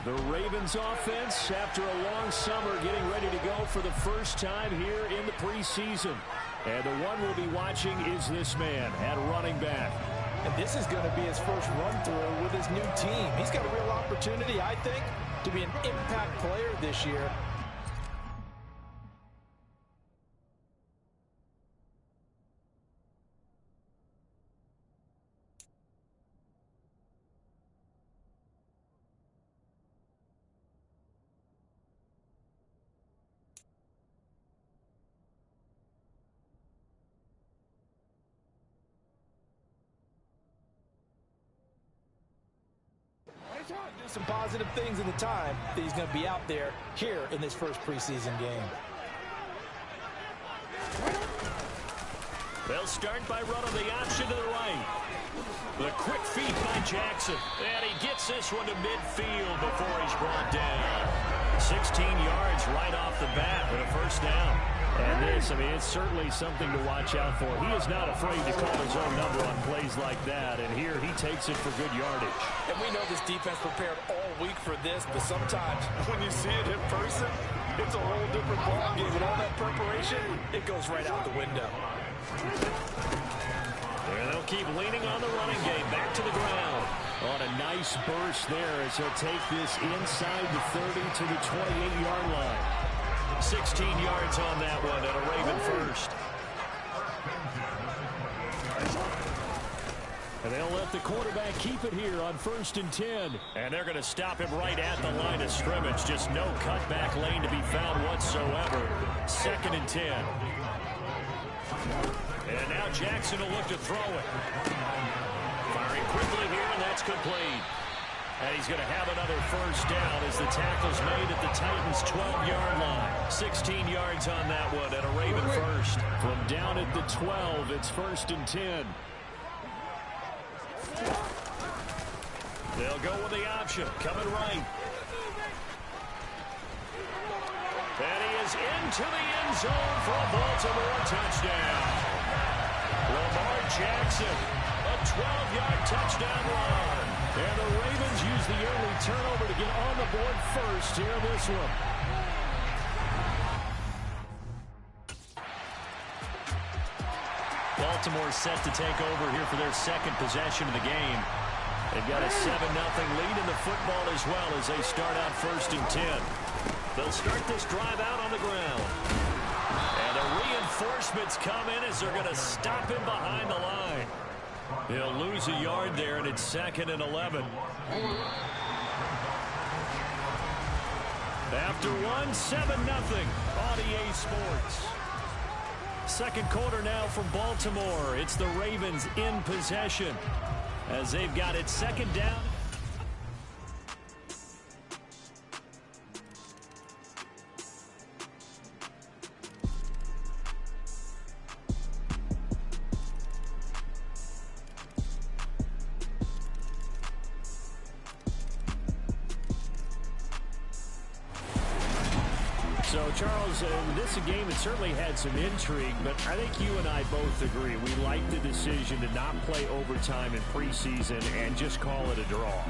The Ravens offense, after a long summer, getting ready to go for the first time here in the preseason. And the one we'll be watching is this man at running back. And this is going to be his first run-through with his new team. He's got a real opportunity, I think, to be an impact player this year. Do some positive things in the time that he's going to be out there here in this first preseason game. They'll start by running the option to the right. The quick feed by Jackson. And he gets this one to midfield before he's brought down. 16 yards right off the bat with a first down. And this, I mean, it's certainly something to watch out for. He is not afraid to call his own number on plays like that. And here he takes it for good yardage. And we know this defense prepared all week for this, but sometimes when you see it in person, it's a whole different ballgame. With all that preparation, it goes right out the window. And they'll keep leaning on the running game. Back to the ground. On a nice burst there as he'll take this inside the 30 to the 28-yard line. 16 yards on that one and a Raven first. And they'll let the quarterback keep it here on 1st and 10. And they're going to stop him right at the line of scrimmage. Just no cutback lane to be found whatsoever. 2nd and 10. And now Jackson will look to throw it. Firing quickly here, and that's complete. And he's going to have another first down as the tackle's made at the Titans' 12-yard line. 16 yards on that one and a Raven first. From down at the 12, it's 1st and 10. They'll go with the option. Coming right. And he is into the end zone for a Baltimore touchdown. Lamar Jackson, a 12-yard touchdown run. And the Ravens use the early turnover to get on the board first here in this one. Baltimore set to take over here for their second possession of the game. They've got a 7-0 lead in the football as well as they start out 1st and 10. They'll start this drive out on the ground. And the reinforcements come in as they're going to stop him behind the line. He'll lose a yard there, and it's 2nd and 11. After one, 7-0 on EA Sports. Second quarter now from Baltimore. It's the Ravens in possession as they've got it 2nd down. So, Charles, this is a game that certainly had some intrigue, but I think you and I both agree we like the decision to not play overtime in preseason and just call it a draw.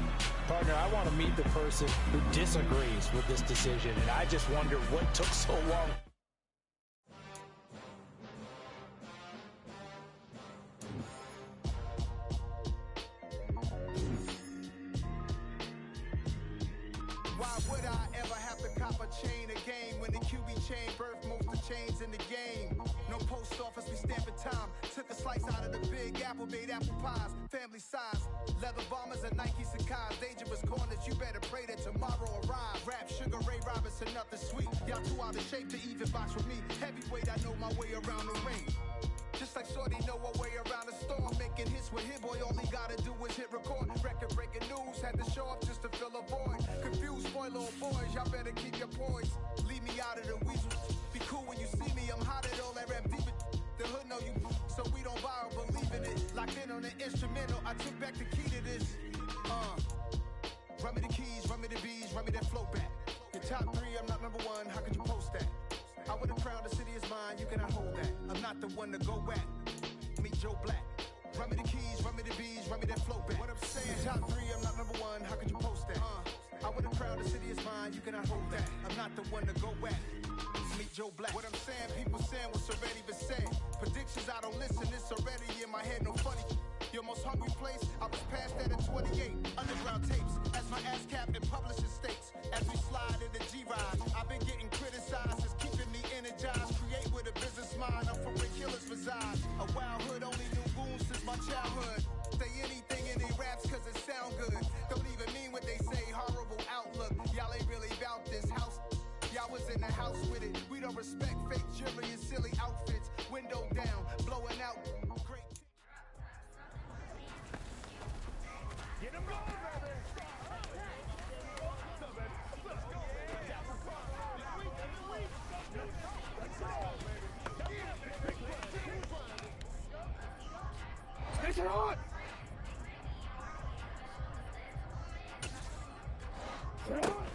Partner, I want to meet the person who disagrees with this decision, and I just wonder what took so long. Why would I ever have to cop a chain again when the QB chain birthed most of the chains in the game? No post office, we stamping time. Took a slice out of the big apple, made apple pies, family size. Leather bombers and Nike Sacai's, dangerous corners, you better pray that tomorrow arrives. Rap, Sugar Ray Robinson, nothing sweet. Y'all too out of shape to even box with me. Heavyweight, I know my way around the ring. Just like Shorty know her way around the storm. Making hits with Hit Boy, all he gotta do is hit record. Record-breaking news, had to show up just to fill a void. Confused, boy, little boys, y'all better keep your poise. Leave me out of the weasel. Be cool when you see me, I'm hot at all that rap deep. The hood know you, so we don't borrow, believe in it. Locked in on the instrumental, I took back the key to this. Run me the keys, run me the bees, run me that flow back. Your top 3, I'm not number 1, how could you post that? I would have crowned the city is mine, you cannot hold that. I'm not the one to go back. Meet Joe Black. Run me the keys, run me the bees, run me that flow back. What I'm saying, top 3, I'm not number 1, how could you post that? I would have crowned the city is mine, you cannot hold that. I'm not the one to go at. Meet Joe Black. What I'm saying, people saying what's already been said. Predictions, I don't listen, it's already in my head, no funny. Your most hungry place, I was past that at 28. Underground tapes, as my ass cap in publishing states. As we slide in the G-Ride, I've been getting criticized, it's keeping me energized. Create with a business mind, I'm for where killers reside. A wild hood, only knew goons since my childhood. Say anything in they raps cause it sound good. Don't even mean what they say, horrible outlook. Y'all ain't really about this house. Y'all was in the house with it. We don't respect fake jewelry and silly outfits. Window down, blowing out. Great. Get him going, baby. Let's go, baby. Get on. Get on.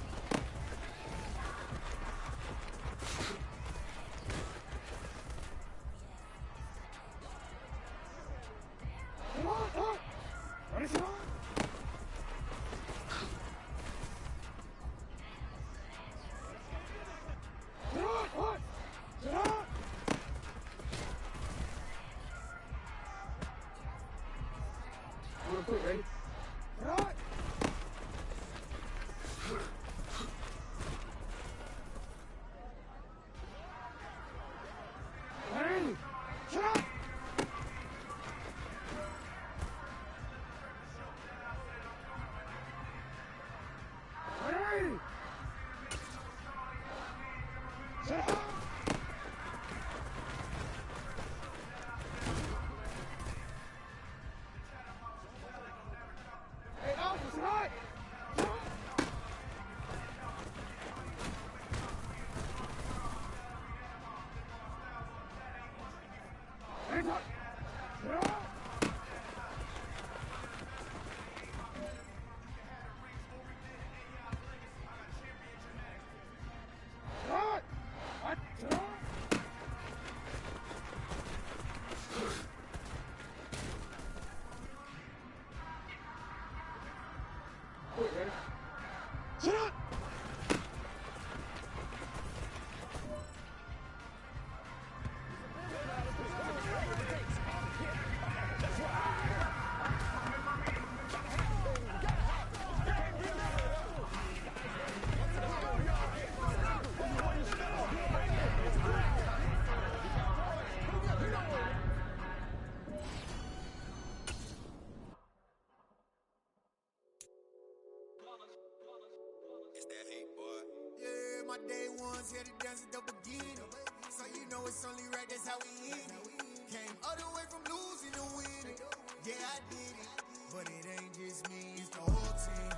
My day ones here to dance at the beginning. So you know it's only right, that's how we end it. Came all the way from losing to winning. Yeah, I did it. But it ain't just me, it's the whole team.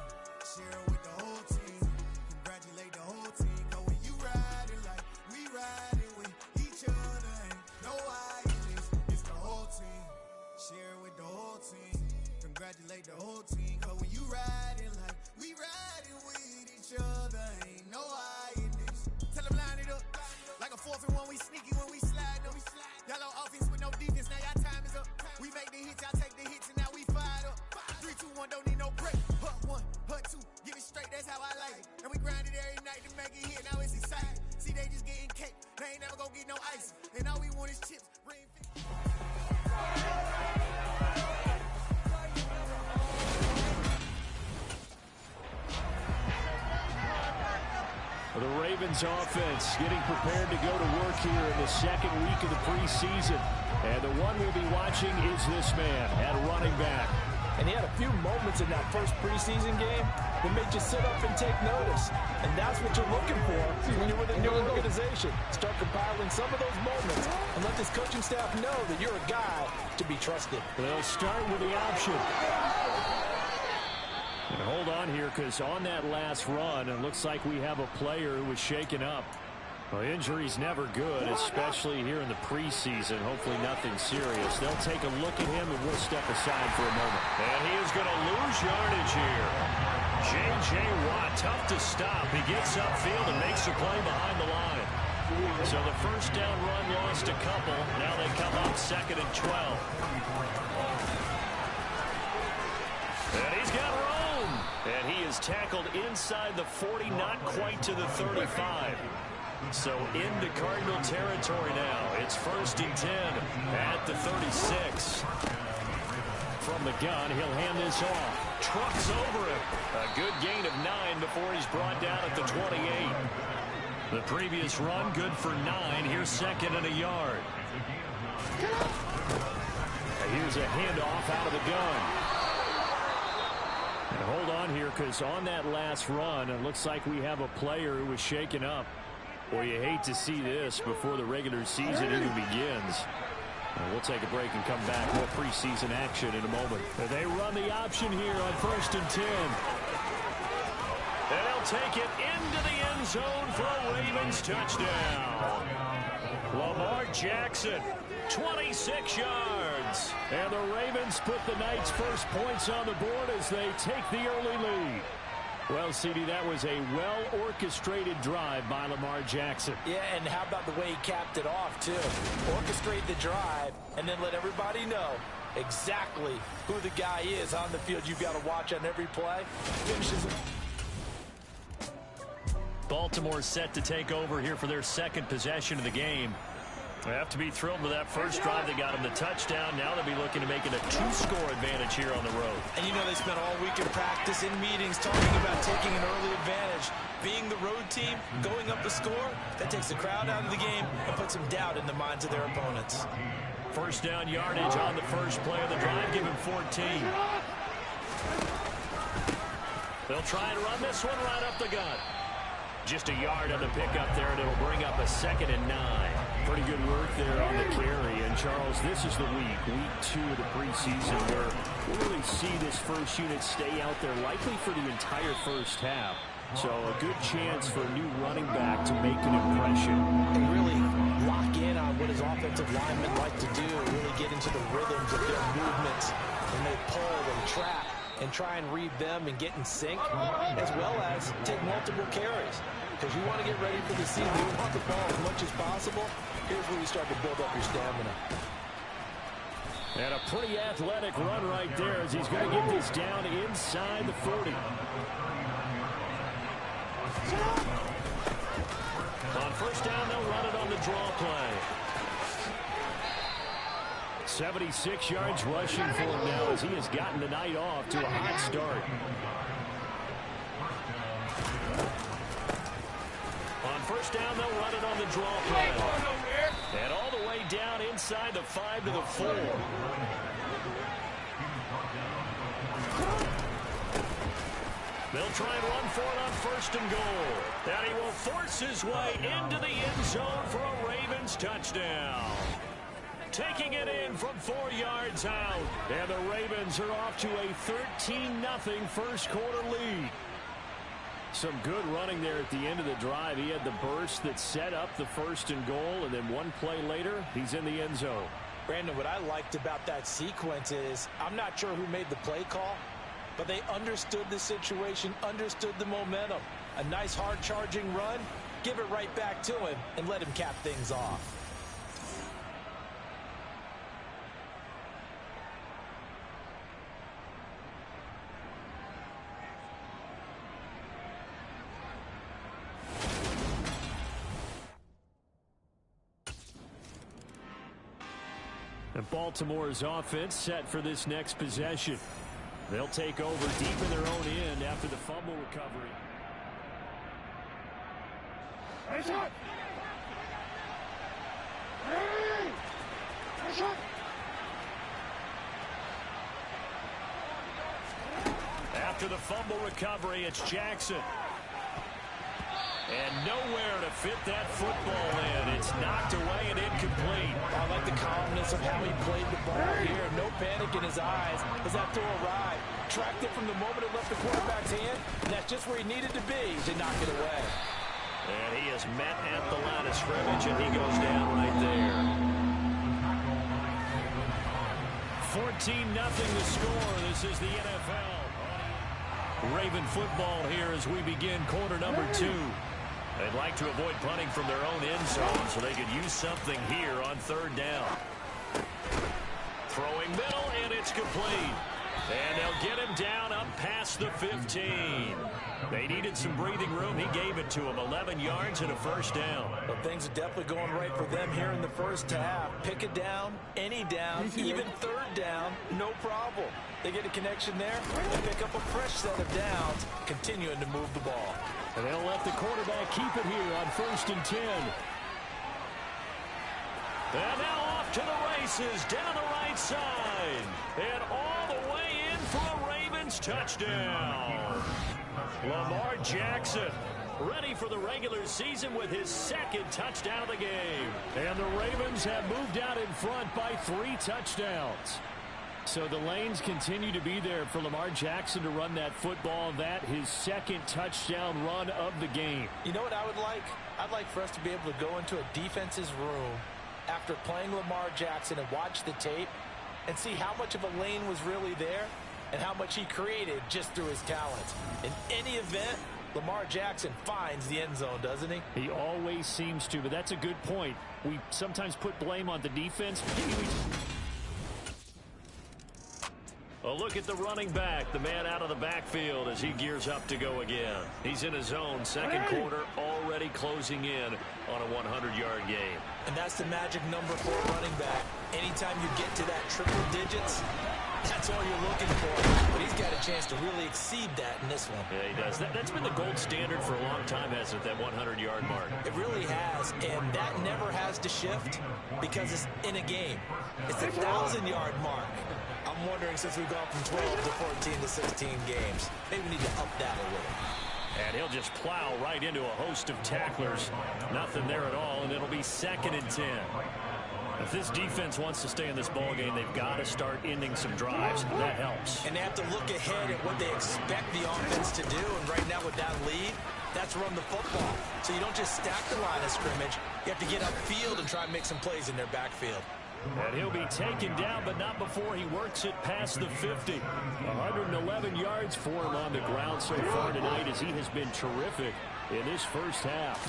Share it with the whole team. Congratulate the whole team. Cause when you riding like we riding with each other, ain't no islands. It's the whole team. Share it with the whole team. Congratulate the whole team. Cause when you riding like we riding with each other, ain't no islands. Tell them line it up. Like a 4th and 1, we sneaky when we slide them. Y'all on offense with no defense, now y'all time is up. We make the hits, y'all take the hits, and now we fired up. 3, 2, 1, don't need no break. Hut 1, hut 2, give it straight, that's how I like it. And we grind it every night to make it hit, now it's exciting. See, they just getting cake, they ain't never gonna get no ice. And all we want is chips, ring. The Ravens offense getting prepared to go to work here in the second week of the preseason. And the one we'll be watching is this man at running back. And he had a few moments in that first preseason game that made you sit up and take notice. And that's what you're looking for when you're with a new organization. Start compiling some of those moments and let this coaching staff know that you're a guy to be trusted. They'll start with the option. And hold on here, because on that last run, it looks like we have a player who was shaken up. Well, injury's never good, especially here in the preseason. Hopefully nothing serious. They'll take a look at him, and we'll step aside for a moment. And he is going to lose yardage here. J.J. Watt, tough to stop. He gets upfield and makes a play behind the line. So the first down run lost a couple. Now they come up 2nd and 12. And he's got room. And he is is tackled inside the 40, not quite to the 35. So into Cardinal territory now. It's 1st and 10 at the 36. From the gun, he'll hand this off. Trucks over him. A good gain of 9 before he's brought down at the 28. The previous run, good for 9. Here's 2nd and a yard. Here's a handoff out of the gun. And hold on here, because on that last run, it looks like we have a player who was shaken up. Boy, you hate to see this before the regular season even begins. We'll take a break and come back. More preseason action in a moment. They run the option here on 1st and 10. And they'll take it into the end zone for a Ravens touchdown. Lamar Jackson, 26 yards. And the Ravens put the Knights' first points on the board as they take the early lead. Well, CD, that was a well-orchestrated drive by Lamar Jackson. Yeah, and how about the way he capped it off, too? Orchestrate the drive and then let everybody know exactly who the guy is on the field. You've got to watch on every play. Finishes it. Baltimore set to take over here for their 2nd possession of the game. They have to be thrilled with that first drive. They got him the touchdown. Now they'll be looking to make it a 2-score advantage here on the road. And you know they spent all week in practice, in meetings, talking about taking an early advantage. Being the road team, going up the score, that takes the crowd out of the game and puts some doubt in the minds of their opponents. First down yardage on the first play of the drive. Give him 14. They'll try and run this one right up the gut. Just a yard on the pickup there, and it'll bring up a 2nd and 9. Pretty good work there on the carry. And, Charles, this is the week 2 of the preseason, where we'll really see this first unit stay out there likely for the entire first half. So a good chance for a new running back to make an impression. And really lock in on what his offensive linemen like to do, really get into the rhythms of their movements when they pull and trap, and try and read them and get in sync, as well as take multiple carries. Because you want to get ready for the season. You want the ball as much as possible. Here's where you start to build up your stamina. And a pretty athletic run right there as he's going to get this down inside the 40. On first down, they'll run it on the draw play. 76 yards rushing for him now as he has gotten the night off to a hot start. On first down, they'll run it on the draw play. And all the way down inside the 5 to the 4. They'll try and run for it on 1st and goal. And he will force his way into the end zone for a Ravens touchdown. Taking it in from 4 yards out. And the Ravens are off to a 13-0 first quarter lead. Some good running there at the end of the drive. He had the burst that set up the 1st and goal, and then one play later, he's in the end zone. Brandon, what I liked about that sequence is I'm not sure who made the play call, but they understood the situation, understood the momentum. A nice hard-charging run, give it right back to him, and let him cap things off. And Baltimore's offense set for this next possession. They'll take over deep in their own end after the fumble recovery. After the fumble recovery, it's Jackson. And nowhere to fit that football in. It's knocked away and incomplete. I like the calmness of how he played the ball here. No panic in his eyes as that throw arrived. Tracked it from the moment it left the quarterback's hand, and that's just where he needed to be to knock it away. And he is met at the line of scrimmage, and he goes down right there. 14-0 the score. This is the NFL. Raven football here as we begin quarter number 2. They'd like to avoid punting from their own end zone so they could use something here on 3rd down. Throwing middle, and it's complete. And they'll get him down up past the 15. They needed some breathing room. He gave it to him. 11 yards and a first down. Well, things are definitely going right for them here in the first half. Pick it down, any down, even third down, no problem. They get a connection there and pick up a fresh set of downs, continuing to move the ball. And they'll let the quarterback keep it here on 1st and 10. And now off to the races, down the right side. And all the way in for a Ravens touchdown. Lamar Jackson ready for the regular season with his 2nd touchdown of the game. And the Ravens have moved out in front by 3 touchdowns. So the lanes continue to be there for Lamar Jackson to run that football. That his 2nd touchdown run of the game. You know what I would like? I'd like for us to be able to go into a defense's room after playing Lamar Jackson and watch the tape and see how much of a lane was really there and how much he created just through his talents. In any event, Lamar Jackson finds the end zone, doesn't he? He always seems to, but that's a good point. We sometimes put blame on the defense. A look at the running back, the man out of the backfield as he gears up to go again. He's in his own 2nd quarter, already closing in on a 100-yard game. And that's the magic number for a running back. Anytime you get to that triple digits, that's all you're looking for. But he's got a chance to really exceed that in this one. Yeah, he does. That's been the gold standard for a long time, hasn't it, that 100-yard mark? It really has, and that never has to shift because it's in a game. It's the 1,000-yard mark. I'm wondering, since we've gone from 12 to 14 to 16 games, maybe we need to up that a little. And he'll just plow right into a host of tacklers. Nothing there at all, and it'll be 2nd and 10. If this defense wants to stay in this ball game, they've got to start ending some drives. That helps. And they have to look ahead at what they expect the offense to do. And right now with that lead, that's run the football. So you don't just stack the line of scrimmage. You have to get upfield and try and make some plays in their backfield. And he'll be taken down, but not before he works it past the 50. 111 yards for him on the ground so far tonight as he has been terrific in this first half.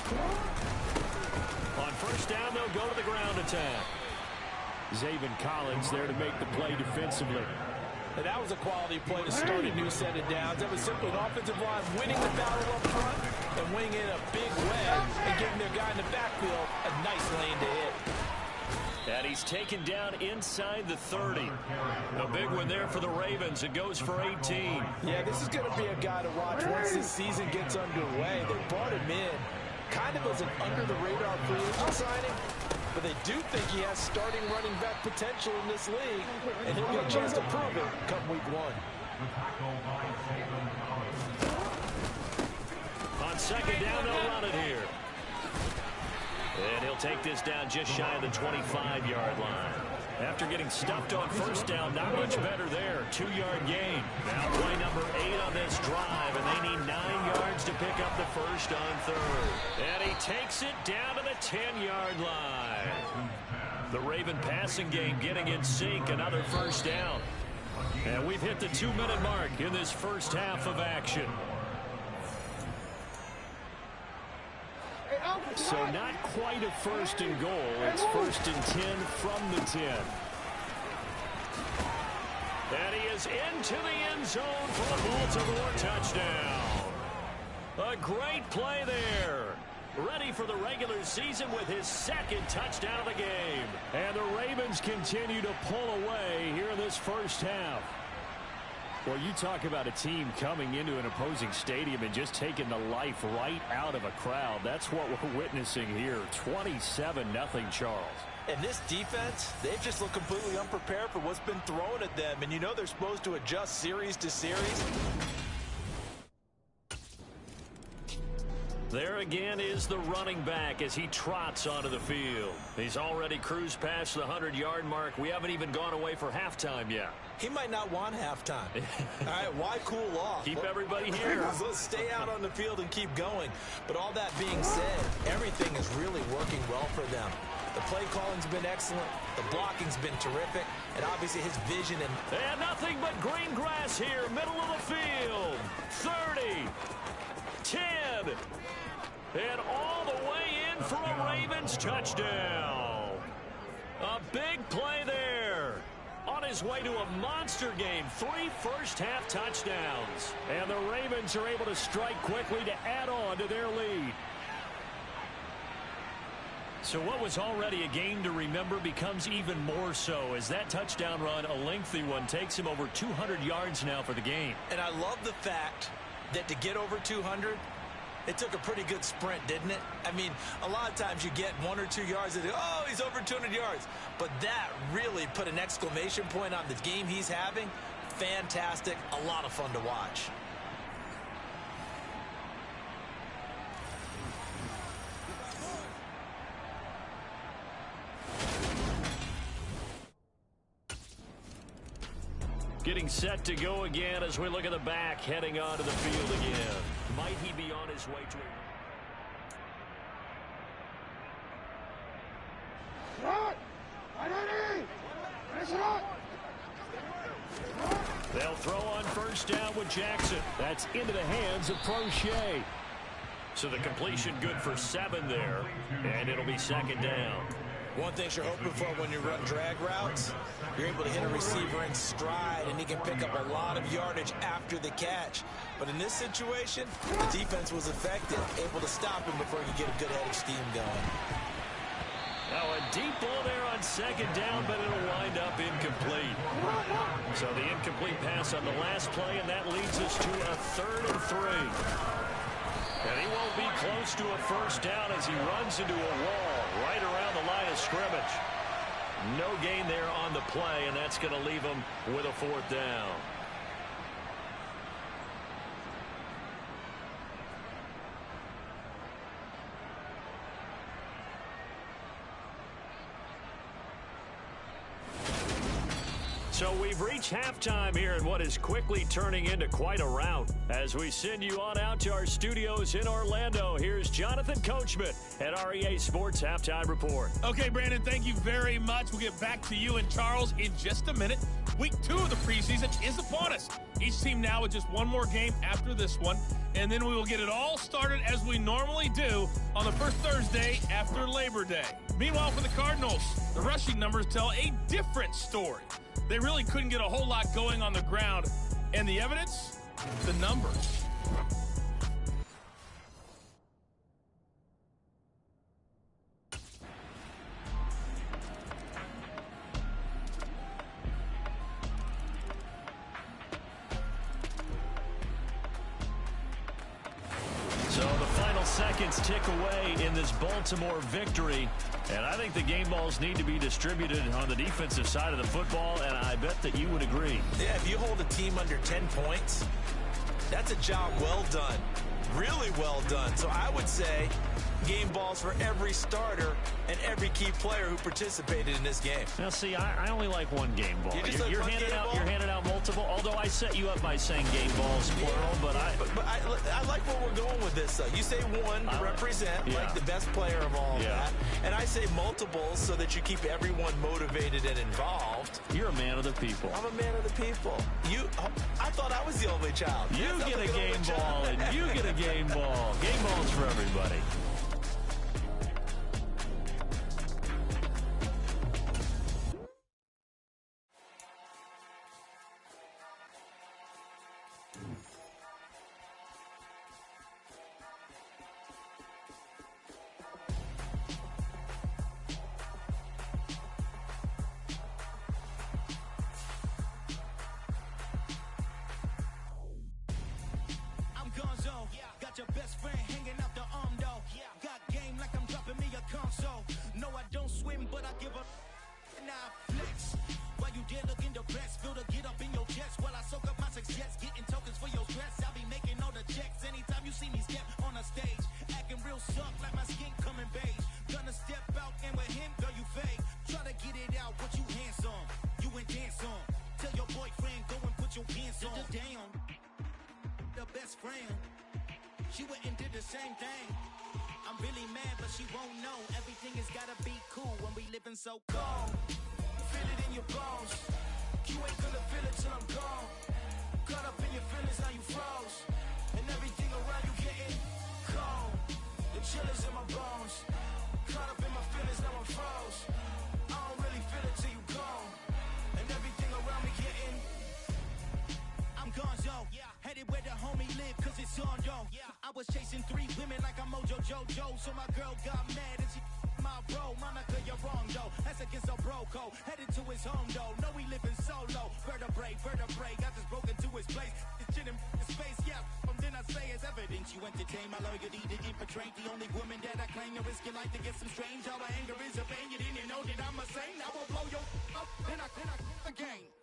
On first down, they'll go to the ground attack. Zaven Collins there to make the play defensively. And that was a quality play to start a new set of downs. That was simply an offensive line winning the battle up front and winning in a big way and giving their guy in the backfield a nice lane to hit. And he's taken down inside the 30. A big one there for the Ravens. It goes for 18. Yeah, this is going to be a guy to watch once this season gets underway. They brought him in kind of as an under-the-radar free agent signing, but they do think he has starting running back potential in this league, and he'll get a chance to prove it come week 1. On 2nd down, they'll run it here. And he'll take this down just shy of the 25-yard line. After getting stuffed on first down, not much better there. 2-yard gain. Now play number 8 on this drive, and they need 9 yards to pick up the first on 3rd. And he takes it down to the 10-yard line. The Raven passing game getting in sync, another first down. And we've hit the 2-minute mark in this first half of action. So not quite a 1st and goal. It's 1st and 10 from the 10. And he is into the end zone for a Baltimore touchdown. A great play there. Ready for the regular season with his 2nd touchdown of the game. And the Ravens continue to pull away here in this first half. Well, you talk about a team coming into an opposing stadium and just taking the life right out of a crowd. That's what we're witnessing here. 27-0 Charles. And this defense, they've just looked completely unprepared for what's been thrown at them. And you know they're supposed to adjust series to series. There again is the running back as he trots onto the field. He's already cruised past the 100-yard mark. We haven't even gone away for halftime yet. He might not want halftime. All right, why cool off? Keep everybody here. Let's stay out on the field and keep going. But all that being said, everything is really working well for them. The play calling's been excellent. The blocking's been terrific. And obviously his vision and nothing but green grass here, middle of the field. 30, 10, and all the way in for a Ravens touchdown. A big play there on his way to a monster game. 3 first-half touchdowns. And the Ravens are able to strike quickly to add on to their lead. So what was already a game to remember becomes even more so as that touchdown run, a lengthy one, takes him over 200 yards now for the game. And I love the fact that to get over 200, it took a pretty good sprint, didn't it? I mean, a lot of times you get 1 or 2 yards and, oh, he's over 200 yards. But that really put an exclamation point on the game he's having. Fantastic. A lot of fun to watch. Getting set to go again as we look at the back, heading onto the field again. Might he be on his way to They'll throw on first down with Jackson. That's into the hands of Crochet. So the completion good for 7 there, and it'll be second down. One thing you're hoping for when you run drag routes, you're able to hit a receiver in stride, and he can pick up a lot of yardage after the catch. But in this situation, the defense was effective, able to stop him before he could get a good head of steam going. Now a deep ball there on second down, but it'll wind up incomplete. So the incomplete pass on the last play, and that leads us to a 3rd and 3. And he won't be close to a first down as he runs into a wall right around the line of scrimmage. No gain there on the play, and that's going to leave him with a 4th down. So we've reached halftime here in what is quickly turning into quite a rout. As we send you on out to our studios in Orlando, here's Jonathan Coachman at REA Sports Halftime Report. Okay, Brandon, thank you very much. We'll get back to you and Charles in just a minute. Week 2 of the preseason is upon us. Each team now with just one more game after this one, and then we will get it all started as we normally do on the first Thursday after Labor Day. Meanwhile, for the Cardinals, the rushing numbers tell a different story. They really couldn't get a whole lot going on the ground. And the evidence? The numbers. So the final seconds tick away in this Baltimore victory. And I think the game balls need to be distributed on the defensive side of the football, and I bet that you would agree. Yeah, if you hold a team under 10 points, that's a job well done. Really well done. So I would say game balls for every starter and every key player who participated in this game. Now, see, I only like one game ball. You're handing out multiple, although I set you up by saying game balls, plural, but I like where we're going with this, though. You say one to represent, like the best player of all of that, and I say multiples so that you keep everyone motivated and involved. You're a man of the people. I'm a man of the people. I thought I was the only child. You get a game ball, and you get a game ball. Game balls for everybody. Your best friend hanging out the arm though. Got game like I'm dropping me a console. No, I don't swim, but I give a now flex. While you dare look in the press, feel the get up in your chest while I soak up my success, getting tokens for your stress. I'll be making all the checks anytime you see me step on a stage, acting real soft like my skin coming beige. Gonna step out and with him, girl, you fake. Try to get it out, but you handsome. You ain't dance on. Tell your boyfriend go and put your pants on. Down. The best friend. She went and did the same thing. I'm really mad, but she won't know. Everything has gotta be cool when we living so cold. Feel it in your bones. You ain't gonna feel it till I'm gone. Caught up in your feelings, now you froze. And everything around you getting cold. The chill is in my bones. Caught up in my feelings, now I'm froze. I don't really feel it till you gone. And everything around headed where the homie live, cause it's on, yo. I was chasing 3 women like I'm Mojo Jojo, so my girl got mad and she my bro. Monica, you're wrong, though. That's against a bro code. Headed to his home, though. No, we living solo. Vertebrae. Got this broken to his place. This shit in his face, yeah. From then I say it's evidence. You entertain my loyalty to infiltrate. The only woman that I claim to risk your life to get some strange. All my anger is a pain. You didn't know that I'm a saint. I will blow your up. Then I again.